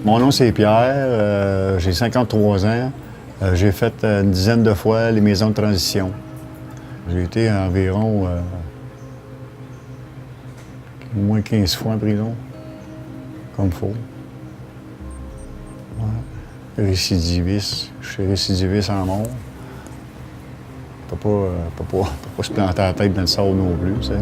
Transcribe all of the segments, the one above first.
Mon nom, c'est Pierre. J'ai 53 ans. J'ai fait une dizaine de fois les maisons de transition. J'ai été environ au moins 15 fois en prison, comme il faut. Ouais. Récidiviste. Je suis récidiviste en mort. On peut pas se planter la tête dans le sable non plus, tu sais.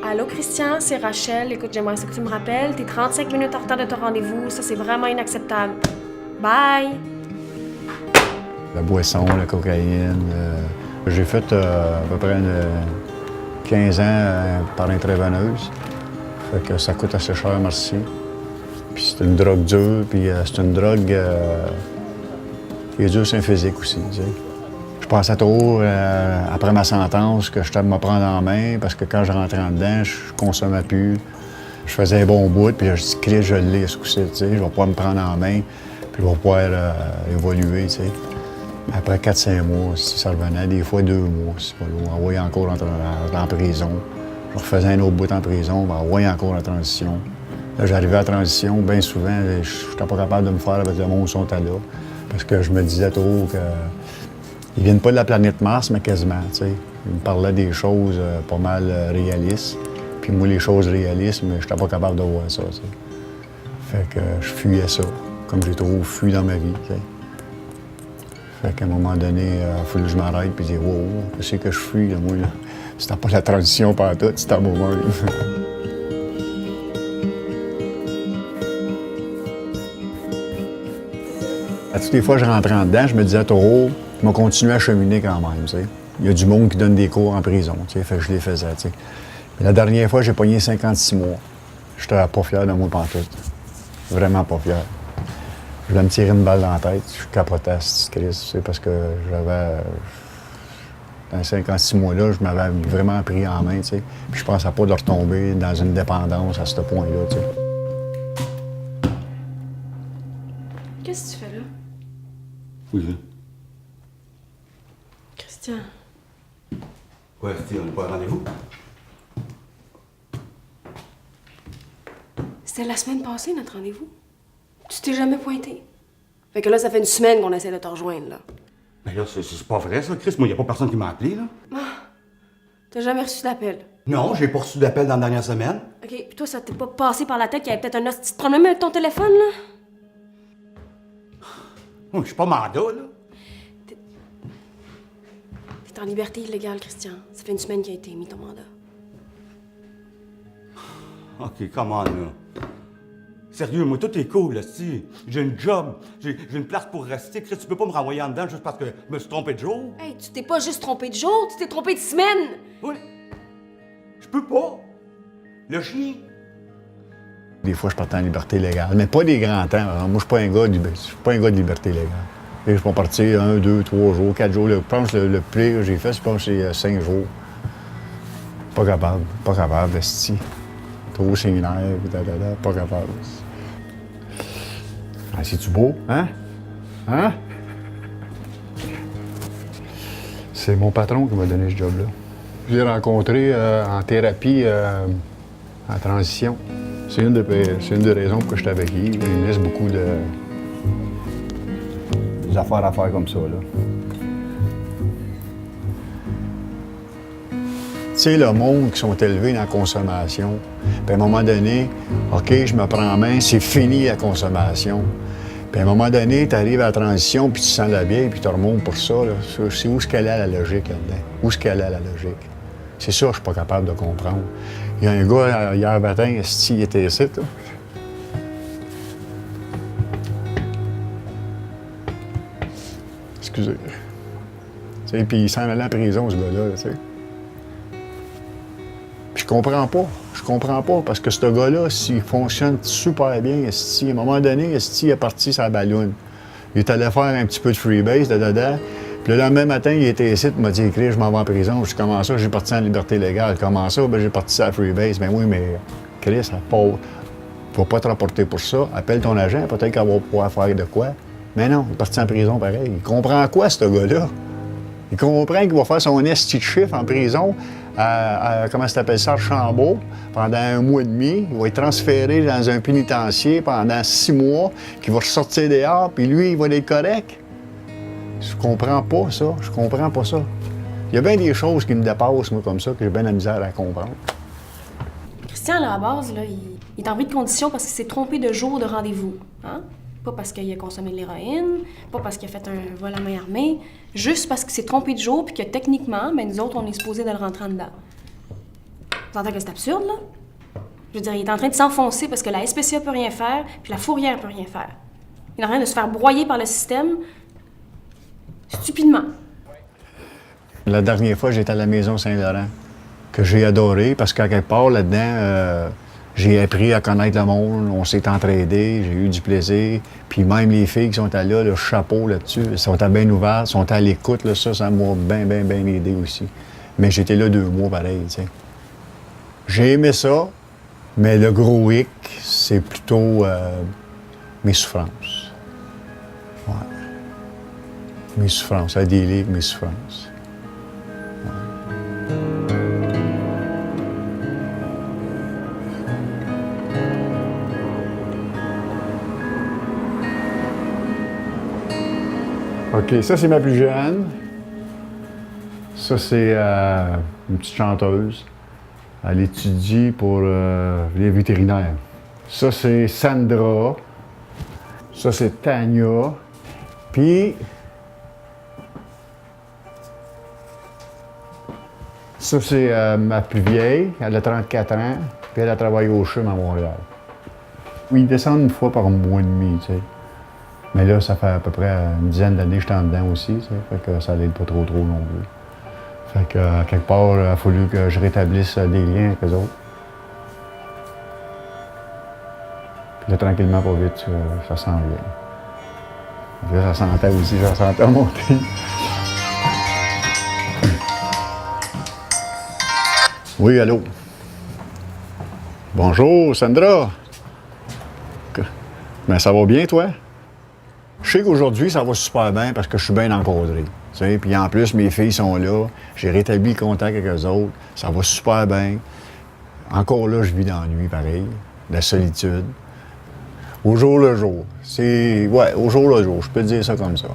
Allô, Christian, c'est Rachel. Écoute, j'aimerais ça que tu me rappelles. T'es 35 minutes en retard de ton rendez-vous. Ça, c'est vraiment inacceptable. Bye! La boisson, la cocaïne. J'ai fait à peu près 15 ans par intraveineuse. Fait que ça coûte assez cher, merci. Puis c'est une drogue dure, puis c'est une drogue qui est dure sur un physique aussi, tu sais. Je pensais toujours, après ma sentence, que je devais me prendre en main, parce que quand je rentrais en dedans, je consommais plus. Je faisais un bon bout, puis je dis, Chris, je l'ai, ce coup-ci, tu sais. Je vais pouvoir me prendre en main, puis je vais pouvoir évoluer, tu sais. Après 4-5 mois, si ça revenait, des fois 2 mois, si pas lourd, envoyer encore en prison. Je refaisais un autre bout en prison, envoyer encore la transition. Là, j'arrivais à la transition, bien souvent, je n'étais pas capable de me faire avec le monde qui sont là. Parce que je me disais trop que. Ils viennent pas de la planète Mars, mais quasiment, tu sais. Ils me parlaient des choses pas mal réalistes. Puis moi, les choses réalistes, mais je n'étais pas capable de voir ça, tu sais. Fait que je fuyais ça, comme j'ai trop fui dans ma vie, tu sais. Fait qu'à un moment donné, il fallait que je m'arrête puis dire « Wow, qu'est-ce que je fuis, là, moi, là? » C'était pas la transition pantoute, c'était un moment, là. À toutes les fois que je rentrais en dedans, je me disais « Taureau, je vais continuer à cheminer quand même, tu sais. Il y a du monde qui donne des cours en prison, tu sais, fait que je les faisais, tu sais. Mais la dernière fois, j'ai pogné 56 mois. J'étais pas fier de moi pantoute. Vraiment pas fier. Je voulais me tirer une balle dans la tête. Je capotais, Christ, parce que j'avais. Dans 56 mois-là, je m'avais vraiment pris en main, tu sais. Puis je pensais pas de retomber dans une dépendance à ce point-là, tu sais. Qu'est-ce que tu fais là? Oui. Christian. Ouais, Steve, on n'est pas à rendez-vous? C'était la semaine passée, notre rendez-vous. Tu t'es jamais pointé. Fait que là, ça fait une semaine qu'on essaie de te rejoindre, là. Mais là, c'est pas vrai, ça, Chris. Moi, y a pas personne qui m'a appelé, là. Ah, t'as jamais reçu d'appel. Non, j'ai pas reçu d'appel dans la dernière semaine. OK, puis toi, ça t'est pas passé par la tête qu'il y avait peut-être un petit problème avec ton téléphone, là? Moi, je suis pas mandat, là. T'es en liberté illégale, Christian. Ça fait une semaine qu'il a été émis, ton mandat. OK, comment, là? Sérieux, moi, tout est cool, là, si. J'ai une job, j'ai une place pour rester. Chris, tu peux pas me renvoyer en dedans juste parce que je me suis trompé de jour? Hey, tu t'es pas juste trompé de jour, tu t'es trompé de semaine! Oui. Je peux pas. Le chien. Des fois, je partais en liberté légale, mais pas des grands temps. Alors, moi, je suis pas un gars de liberté légale. Et je peux partir 1, 2, 3 jours, 4 jours. Je pense que le pire que j'ai fait, je pense que c'est 5 jours. Pas capable, esti. Trop séminaire, pas capable. Ah, c'est-tu beau, hein? Hein? C'est mon patron qui m'a donné ce job-là. Je l'ai rencontré en thérapie en transition. C'est une des raisons pour que je suis avec lui. Il me laisse beaucoup des affaires à faire comme ça, là. Tu sais, le monde qui sont élevés dans la consommation, puis à un moment donné, OK, je me prends en main, c'est fini la consommation. Puis à un moment donné, tu arrives à la transition, puis tu sens la vieille, puis tu remontes pour ça, là. C'est où est-ce qu'elle est la logique là-dedans? Où est-ce qu'elle est la logique? C'est ça que je suis pas capable de comprendre. Il y a un gars, hier matin, il était ici, là. Excusez. Tu sais, puis il s'en allait en prison, ce gars-là, tu sais. Puis je comprends pas, parce que ce gars-là, s'il fonctionne super bien, à un moment donné, il est parti sa balloune. Il est allé faire un petit peu de freebase de dedans. Puis le lendemain matin, il était ici, il m'a dit, écrit, je m'en vais en prison. Je dis, comment ça, j'ai parti en liberté légale. Comment ça, ben j'ai parti sur la freebase. Ben oui, mais Chris, il ne faut pas te rapporter pour ça. Appelle ton agent, peut-être qu'elle va pouvoir faire de quoi. Mais non, il est parti en prison pareil. Il comprend quoi, ce gars-là? Il comprend qu'il va faire son esti de chiffre en prison comment ça s'appelle ça, Archambault, pendant 1 mois et demi. Il va être transféré dans un pénitencier pendant 6 mois, qu'il va ressortir dehors, puis lui, il va être correct. Je comprends pas ça. Je comprends pas ça. Il y a bien des choses qui me dépassent, moi, comme ça, que j'ai bien la misère à comprendre. Christian, là, à la base, là, il est en bris de condition parce qu'il s'est trompé de jour de rendez-vous. Hein? Pas parce qu'il a consommé de l'héroïne, pas parce qu'il a fait un vol à main armée, juste parce qu'il s'est trompé de jour puis que techniquement, ben, nous autres, on est supposés de le rentrer en dedans. Vous entendez que c'est absurde, là? Je veux dire, il est en train de s'enfoncer parce que la SPCA peut rien faire puis la Fourrière peut rien faire. Il est en train de se faire broyer par le système stupidement. La dernière fois, j'étais à la Maison Saint-Laurent, que j'ai adoré parce qu'à quelque part, là-dedans, j'ai appris à connaître le monde, on s'est entraidés, j'ai eu du plaisir. Puis même les filles qui sont là, le chapeau là-dessus, elles sont à bien ouvertes, sont à l'écoute, là, ça m'a bien aidé aussi. Mais j'étais là 2 mois pareil, tu sais. J'ai aimé ça, mais le gros hic, c'est plutôt mes souffrances. Ouais. Mes souffrances, à des livres, mes souffrances. OK, ça, c'est ma plus jeune. Ça, c'est une petite chanteuse. Elle étudie pour les vétérinaires. Ça, c'est Sandra. Ça, c'est Tania. Puis, ça, c'est ma plus vieille. Elle a 34 ans. Puis, elle a travaillé au CHUM à Montréal. Ils descendent 1 fois par mois et demi, tu sais. Mais là, ça fait à peu près une dizaine d'années que j'étais en dedans aussi, ça fait que ça n'aide pas trop non plus. Fait que, à quelque part, il a fallu que je rétablisse des liens avec eux autres. Puis là, tranquillement, pas vite, ça s'en vient. Là, ça sentait aussi, ça sentait monter. Oui, allô? Bonjour, Sandra. Ben, ça va bien, toi? Je sais qu'aujourd'hui, ça va super bien parce que je suis bien encadré. Puis en plus, mes filles sont là. J'ai rétabli le contact avec eux autres. Ça va super bien. Encore là, je vis dans la nuit, pareil. La solitude. Au jour le jour. Ouais, au jour le jour. Je peux te dire ça comme ça.